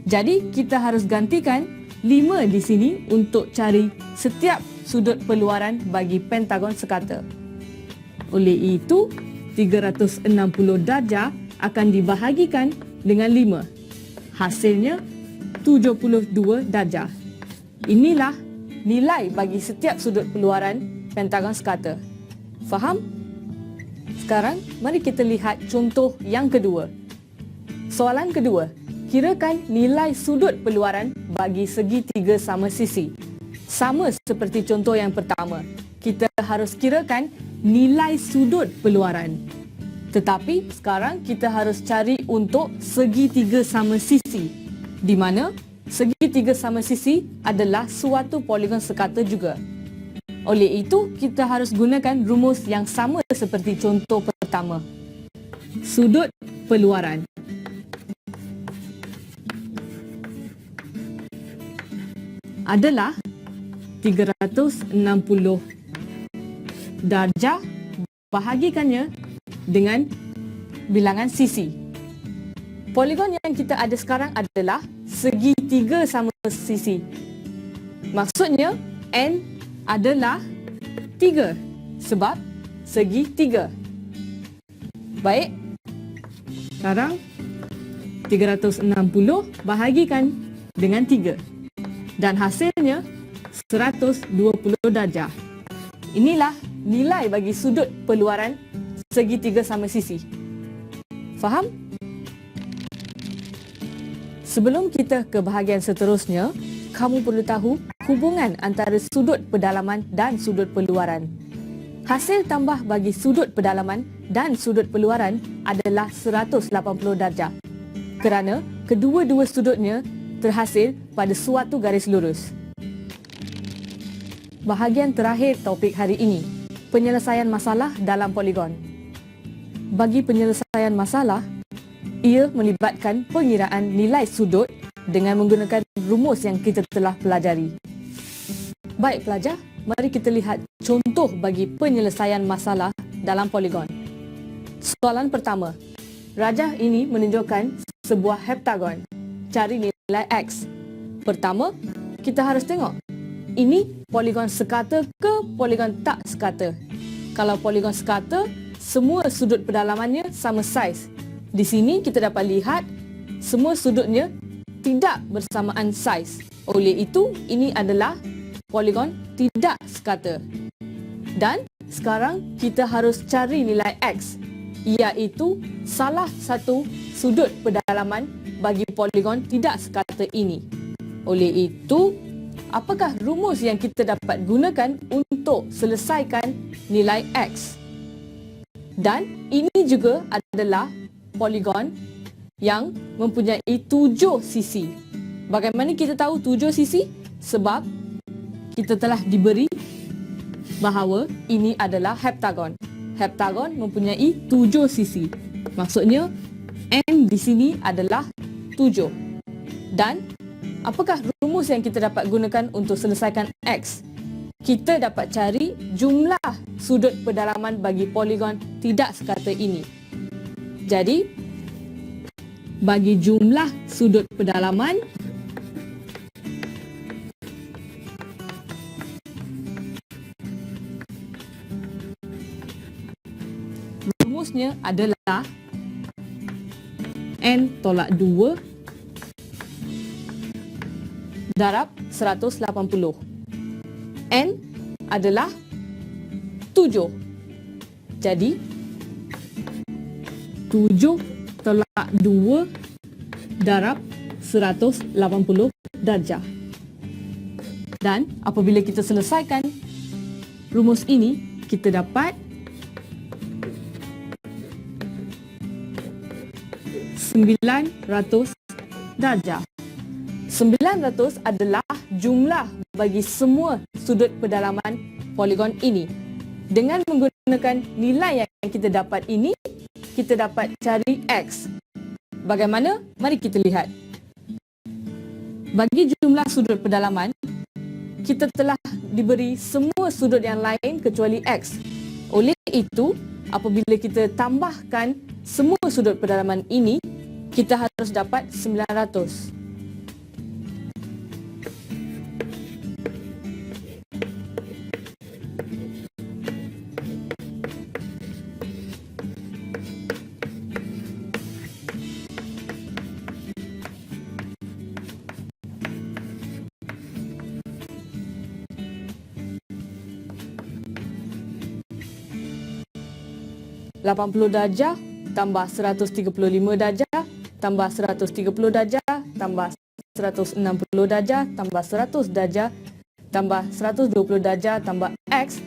Jadi kita harus gantikan 5 di sini untuk cari setiap sudut peluaran bagi pentagon sekata. Oleh itu, 360 darjah akan dibahagikan dengan 5. Hasilnya 72 darjah. Inilah nilai bagi setiap sudut peluaran pentagon sekata. Faham? Sekarang, mari kita lihat contoh yang kedua. Soalan kedua, kirakan nilai sudut peluaran bagi segitiga sama sisi. Sama seperti contoh yang pertama, kita harus kirakan nilai sudut peluaran. Tetapi sekarang kita harus cari untuk segitiga sama sisi, di mana segitiga sama sisi adalah suatu poligon sekata juga. Oleh itu, kita harus gunakan rumus yang sama seperti contoh pertama. Sudut peluaran adalah 360 darjah bahagikannya dengan bilangan sisi. Poligon yang kita ada sekarang adalah segitiga sama sisi. Maksudnya N adalah 3 sebab segi 3. Baik. Sekarang 360 bahagikan dengan 3. Dan hasilnya 120 darjah. Inilah nilai bagi sudut peluaran segitiga sama sisi. Faham? Sebelum kita ke bahagian seterusnya, kamu perlu tahu hubungan antara sudut pedalaman dan sudut peluaran. Hasil tambah bagi sudut pedalaman dan sudut peluaran adalah 180 darjah. Kerana kedua-dua sudutnya terhasil pada suatu garis lurus. Bahagian terakhir topik hari ini, penyelesaian masalah dalam poligon. Bagi penyelesaian masalah, ia melibatkan pengiraan nilai sudut dengan menggunakan rumus yang kita telah pelajari. Baik pelajar, mari kita lihat contoh bagi penyelesaian masalah dalam poligon. Soalan pertama, rajah ini menunjukkan sebuah heptagon. Cari nilai X. Pertama, kita harus tengok, ini poligon sekata ke poligon tak sekata. Kalau poligon sekata, semua sudut pedalamannya sama saiz. Di sini kita dapat lihat semua sudutnya tidak bersamaan saiz. Oleh itu, ini adalah poligon tidak sekata. Dan sekarang kita harus cari nilai X, iaitu salah satu sudut pedalaman bagi poligon tidak sekata ini. Oleh itu, apakah rumus yang kita dapat gunakan untuk selesaikan nilai X? Dan ini juga adalah poligon yang mempunyai 7 sisi. Bagaimana kita tahu 7 sisi? Sebab kita telah diberi bahawa ini adalah heptagon. Heptagon mempunyai 7 sisi. Maksudnya N di sini adalah 7. Dan apakah rumus yang kita dapat gunakan untuk selesaikan X? Kita dapat cari jumlah sudut pedalaman bagi poligon tidak sekata ini. Jadi, bagi jumlah sudut pedalaman, rumusnya adalah N tolak 2 darab 180. N adalah 7. Jadi, 7 tolak 2 darab 180 darjah. Dan apabila kita selesaikan rumus ini, kita dapat 900 darjah. 900 adalah jumlah bagi semua sudut pedalaman poligon ini. Dengan menggunakan nilai yang kita dapat ini, kita dapat cari X. Bagaimana? Mari kita lihat. Bagi jumlah sudut pedalaman, kita telah diberi semua sudut yang lain kecuali X. Oleh itu, apabila kita tambahkan semua sudut pedalaman ini, kita harus dapat 900. darjah tambah 135 darjah tambah 130 darjah tambah 160 darjah tambah 100 darjah tambah 120 darjah tambah X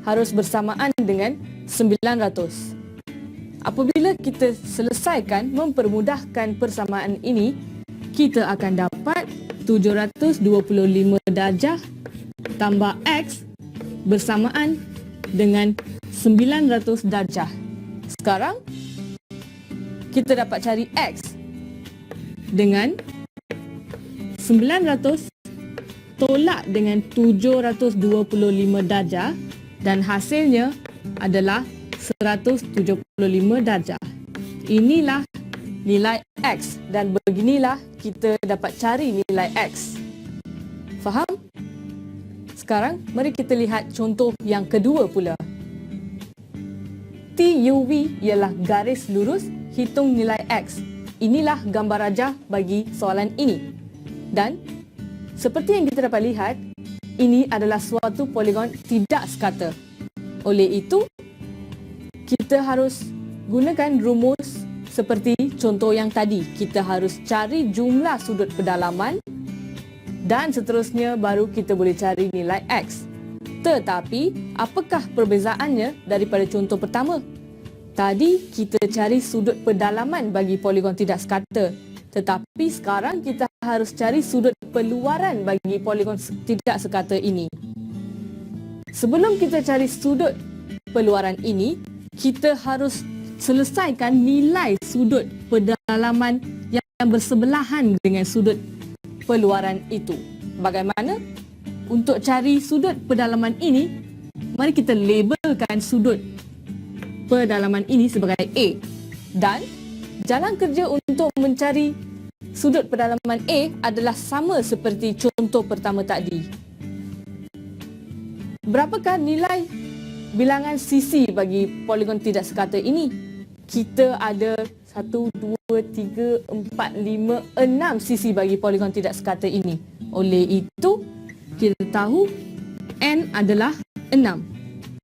harus bersamaan dengan 900. Apabila kita selesaikan mempermudahkan persamaan ini, kita akan dapat 725 darjah tambah X bersamaan dengan 900 darjah. Sekarang, kita dapat cari X dengan 900 tolak dengan 725 darjah dan hasilnya adalah 175 darjah. Inilah nilai X dan beginilah kita dapat cari nilai X. Faham? Sekarang, mari kita lihat contoh yang kedua pula. TUV ialah garis lurus, hitung nilai X. Inilah gambar rajah bagi soalan ini. Dan seperti yang kita dapat lihat, ini adalah suatu poligon tidak sekata. Oleh itu, kita harus gunakan rumus seperti contoh yang tadi. Kita harus cari jumlah sudut pedalaman dan seterusnya baru kita boleh cari nilai X. Tetapi, apakah perbezaannya daripada contoh pertama? Tadi kita cari sudut pedalaman bagi poligon tidak sekata. Tetapi sekarang kita harus cari sudut peluaran bagi poligon tidak sekata ini. Sebelum kita cari sudut peluaran ini, kita harus selesaikan nilai sudut pedalaman yang bersebelahan dengan sudut peluaran itu. Bagaimana? Untuk cari sudut pedalaman ini, mari kita labelkan sudut pedalaman ini sebagai A. Dan jalan kerja untuk mencari sudut pedalaman A adalah sama seperti contoh pertama tadi. Berapakah nilai bilangan sisi bagi poligon tidak sekata ini? Kita ada 1, 2, 3, 4, 5, 6 sisi bagi poligon tidak sekata ini. Oleh itu, kita tahu N adalah 6.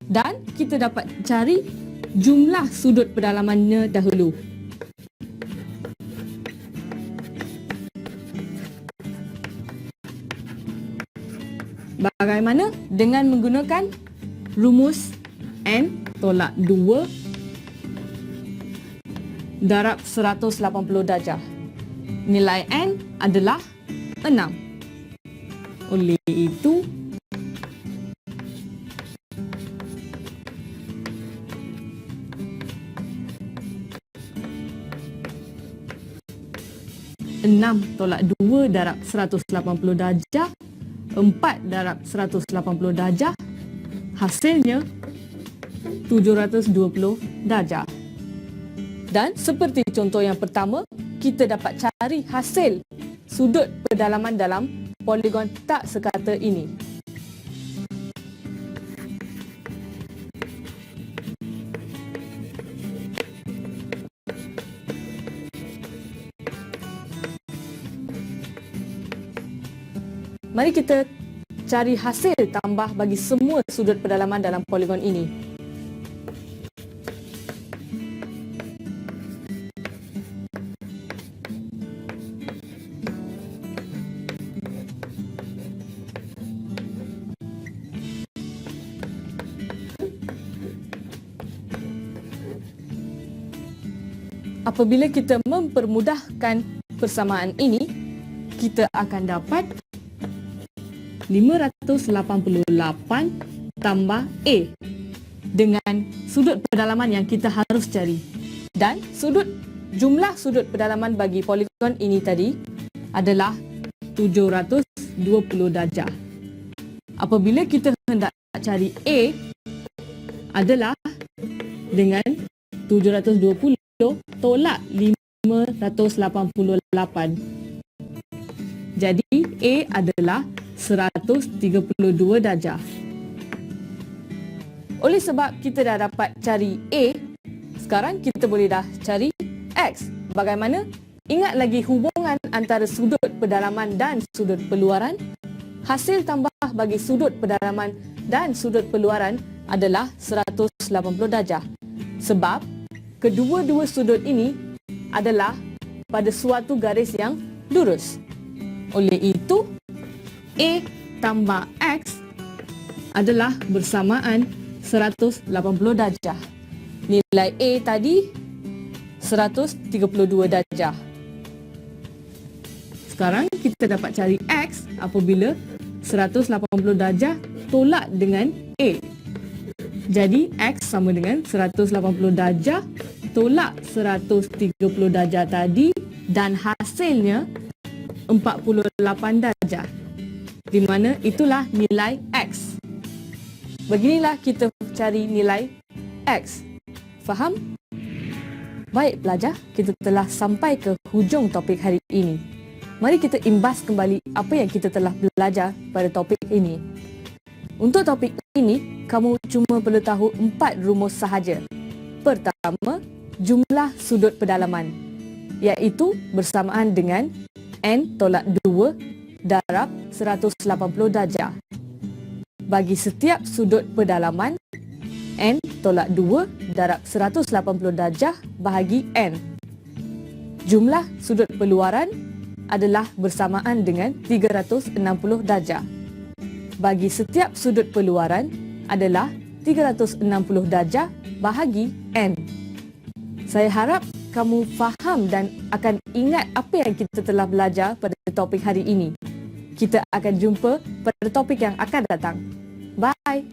Dan kita dapat cari jumlah sudut pedalamannya dahulu. Bagaimana? Dengan menggunakan rumus N tolak 2 darab 180 darjah. Nilai N adalah 6. Oleh itu, enam tolak 2 darab 180 darjah, 4 darab 180 darjah, hasilnya 720 darjah. Dan seperti contoh yang pertama, kita dapat cari hasil sudut pedalaman dalam poligon tak sekata ini. Mari kita cari hasil tambah bagi semua sudut pedalaman dalam poligon ini. Apabila kita mempermudahkan persamaan ini, kita akan dapat 588 tambah A dengan sudut pedalaman yang kita harus cari. Dan jumlah sudut pedalaman bagi poligon ini tadi adalah 720 darjah. Apabila kita hendak cari A adalah dengan 720 tolak 588. Jadi A adalah 132 darjah. Oleh sebab kita dah dapat cari A, sekarang kita boleh dah cari X. Bagaimana? Ingat lagi hubungan antara sudut pedalaman dan sudut peluaran? Hasil tambah bagi sudut pedalaman dan sudut peluaran adalah 180 darjah. Sebab kedua-dua sudut ini adalah pada suatu garis yang lurus. Oleh itu, A tambah X adalah bersamaan 180 darjah. Nilai A tadi 132 darjah. Sekarang kita dapat cari X apabila 180 darjah tolak dengan A. Jadi X sama dengan 180 darjah tolak 130 darjah tadi dan hasilnya 48 darjah. Di mana itulah nilai X. Beginilah kita cari nilai X. Faham? Baik pelajar, kita telah sampai ke hujung topik hari ini. Mari kita imbas kembali apa yang kita telah belajar pada topik ini. Untuk topik ini, kamu cuma perlu tahu 4 rumus sahaja. Pertama, jumlah sudut pedalaman, iaitu bersamaan dengan N tolak 2 darab 180 darjah. Bagi setiap sudut pedalaman, N tolak 2 darab 180 darjah bahagi N. Jumlah sudut peluaran adalah bersamaan dengan 360 darjah. Bagi setiap sudut peluaran adalah 360 darjah bahagi N. Saya harap kamu faham dan akan ingat apa yang kita telah belajar pada topik hari ini. Kita akan jumpa pada topik yang akan datang. Bye!